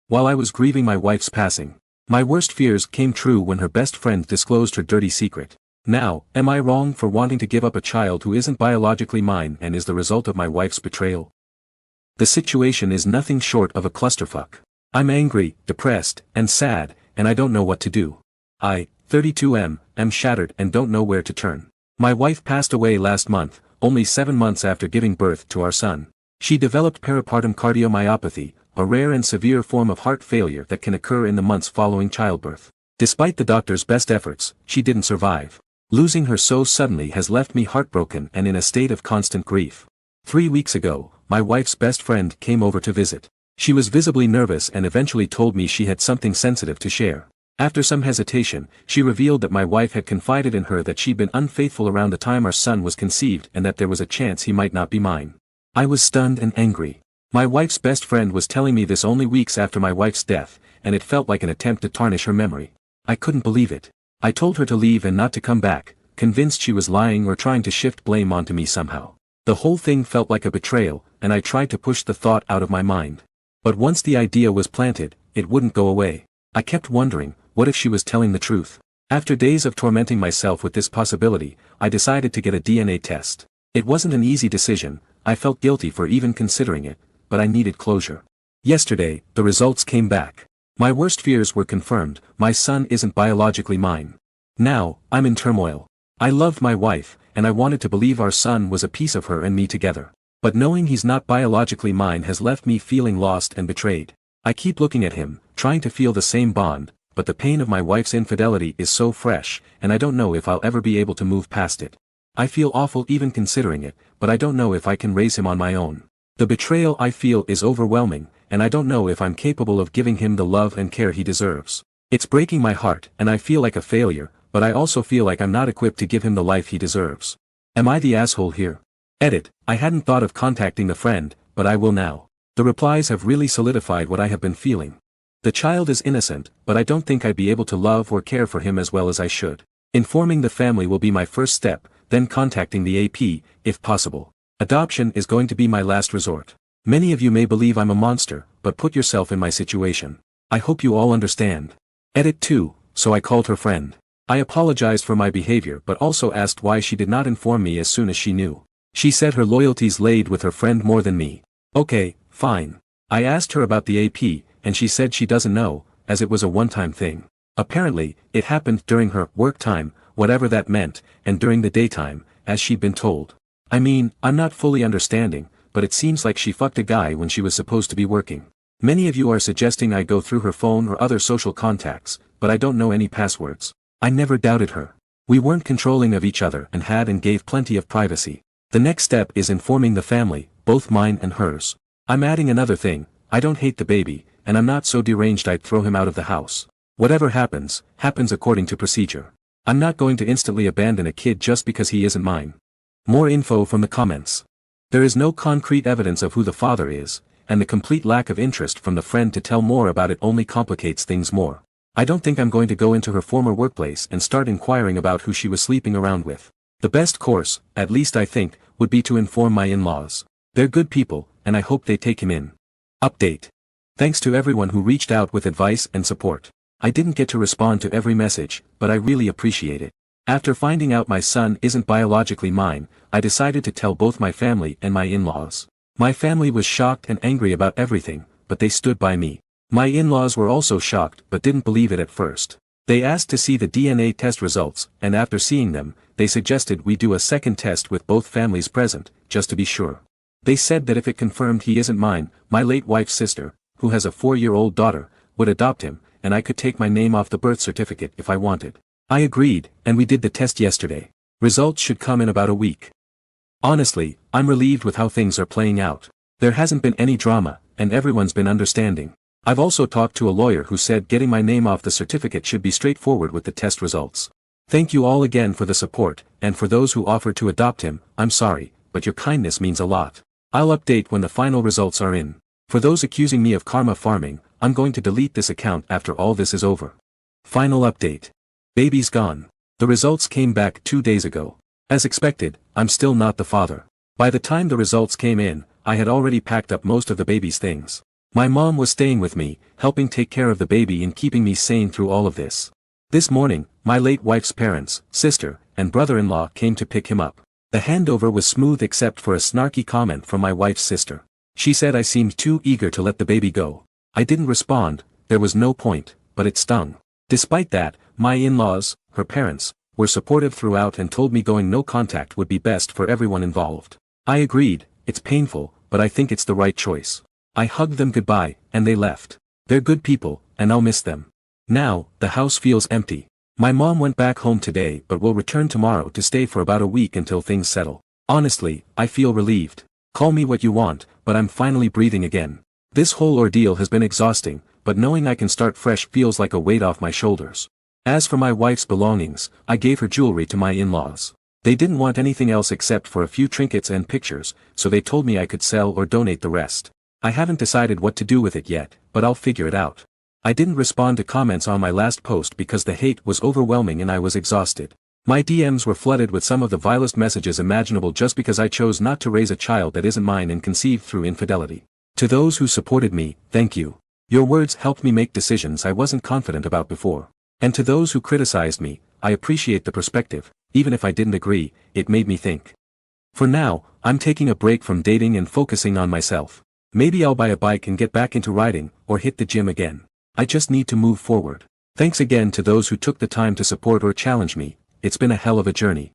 while I was grieving my wife's passing. My worst fears came true when her best friend disclosed her dirty secret. Now, am I wrong for wanting to give up a child who isn't biologically mine and is the result of my wife's betrayal? The situation is nothing short of a clusterfuck. I'm angry, depressed, and sad, and I don't know what to do. I, 32 am shattered and don't know where to turn. My wife passed away last month, only 7 months after giving birth to our son. She developed peripartum cardiomyopathy, a rare and severe form of heart failure that can occur in the months following childbirth. Despite the doctor's best efforts, she didn't survive. Losing her so suddenly has left me heartbroken and in a state of constant grief. 3 weeks ago, my wife's best friend came over to visit. She was visibly nervous and eventually told me she had something sensitive to share. After some hesitation, she revealed that my wife had confided in her that she'd been unfaithful around the time our son was conceived and that there was a chance he might not be mine. I was stunned and angry. My wife's best friend was telling me this only weeks after my wife's death, and it felt like an attempt to tarnish her memory. I couldn't believe it. I told her to leave and not to come back, convinced she was lying or trying to shift blame onto me somehow. The whole thing felt like a betrayal, and I tried to push the thought out of my mind. But once the idea was planted, it wouldn't go away. I kept wondering, what if she was telling the truth? After days of tormenting myself with this possibility, I decided to get a DNA test. It wasn't an easy decision, I felt guilty for even considering it, but I needed closure. Yesterday, the results came back. My worst fears were confirmed, my son isn't biologically mine. Now, I'm in turmoil. I loved my wife, and I wanted to believe our son was a piece of her and me together. But knowing he's not biologically mine has left me feeling lost and betrayed. I keep looking at him, trying to feel the same bond, but the pain of my wife's infidelity is so fresh, and I don't know if I'll ever be able to move past it. I feel awful even considering it, but I don't know if I can raise him on my own. The betrayal I feel is overwhelming, and I don't know if I'm capable of giving him the love and care he deserves. It's breaking my heart and I feel like a failure, but I also feel like I'm not equipped to give him the life he deserves. Am I the asshole here? Edit, I hadn't thought of contacting the friend, but I will now. The replies have really solidified what I have been feeling. The child is innocent, but I don't think I'd be able to love or care for him as well as I should. Informing the family will be my first step, then contacting the AP, if possible. Adoption is going to be my last resort. Many of you may believe I'm a monster, but put yourself in my situation. I hope you all understand. Edit 2, so I called her friend. I apologized for my behavior but also asked why she did not inform me as soon as she knew. She said her loyalties laid with her friend more than me. Okay, fine. I asked her about the AP, and she said she doesn't know, as it was a one-time thing. Apparently, it happened during her work time, whatever that meant, and during the daytime, as she'd been told. I mean, I'm not fully understanding, but it seems like she fucked a guy when she was supposed to be working. Many of you are suggesting I go through her phone or other social contacts, but I don't know any passwords. I never doubted her. We weren't controlling of each other and had and gave plenty of privacy. The next step is informing the family, both mine and hers. I'm adding another thing, I don't hate the baby, and I'm not so deranged I'd throw him out of the house. Whatever happens, happens according to procedure. I'm not going to instantly abandon a kid just because he isn't mine. More info from the comments. There is no concrete evidence of who the father is, and the complete lack of interest from the friend to tell more about it only complicates things more. I don't think I'm going to go into her former workplace and start inquiring about who she was sleeping around with. The best course, at least I think, would be to inform my in-laws. They're good people, and I hope they take him in. Update. Thanks to everyone who reached out with advice and support. I didn't get to respond to every message, but I really appreciate it. After finding out my son isn't biologically mine, I decided to tell both my family and my in-laws. My family was shocked and angry about everything, but they stood by me. My in-laws were also shocked but didn't believe it at first. They asked to see the DNA test results, and after seeing them, they suggested we do a second test with both families present, just to be sure. They said that if it confirmed he isn't mine, my late wife's sister, who has a 4-year-old daughter, would adopt him, and I could take my name off the birth certificate if I wanted. I agreed, and we did the test yesterday. Results should come in about a week. Honestly, I'm relieved with how things are playing out. There hasn't been any drama, and everyone's been understanding. I've also talked to a lawyer who said getting my name off the certificate should be straightforward with the test results. Thank you all again for the support, and for those who offered to adopt him, I'm sorry, but your kindness means a lot. I'll update when the final results are in. For those accusing me of karma farming, I'm going to delete this account after all this is over. Final update. Baby's gone. The results came back 2 days ago. As expected, I'm still not the father. By the time the results came in, I had already packed up most of the baby's things. My mom was staying with me, helping take care of the baby and keeping me sane through all of this. This morning, my late wife's parents, sister, and brother-in-law came to pick him up. The handover was smooth except for a snarky comment from my wife's sister. She said I seemed too eager to let the baby go. I didn't respond, there was no point, but it stung. Despite that, my in-laws, her parents, were supportive throughout and told me going no contact would be best for everyone involved. I agreed, it's painful, but I think it's the right choice. I hugged them goodbye, and they left. They're good people, and I'll miss them. Now, the house feels empty. My mom went back home today but will return tomorrow to stay for about a week until things settle. Honestly, I feel relieved. Call me what you want, but I'm finally breathing again. This whole ordeal has been exhausting, but knowing I can start fresh feels like a weight off my shoulders. As for my wife's belongings, I gave her jewelry to my in-laws. They didn't want anything else except for a few trinkets and pictures, so they told me I could sell or donate the rest. I haven't decided what to do with it yet, but I'll figure it out. I didn't respond to comments on my last post because the hate was overwhelming and I was exhausted. My DMs were flooded with some of the vilest messages imaginable just because I chose not to raise a child that isn't mine and conceived through infidelity. To those who supported me, thank you. Your words helped me make decisions I wasn't confident about before. And to those who criticized me, I appreciate the perspective, even if I didn't agree, it made me think. For now, I'm taking a break from dating and focusing on myself. Maybe I'll buy a bike and get back into riding, or hit the gym again. I just need to move forward. Thanks again to those who took the time to support or challenge me, it's been a hell of a journey.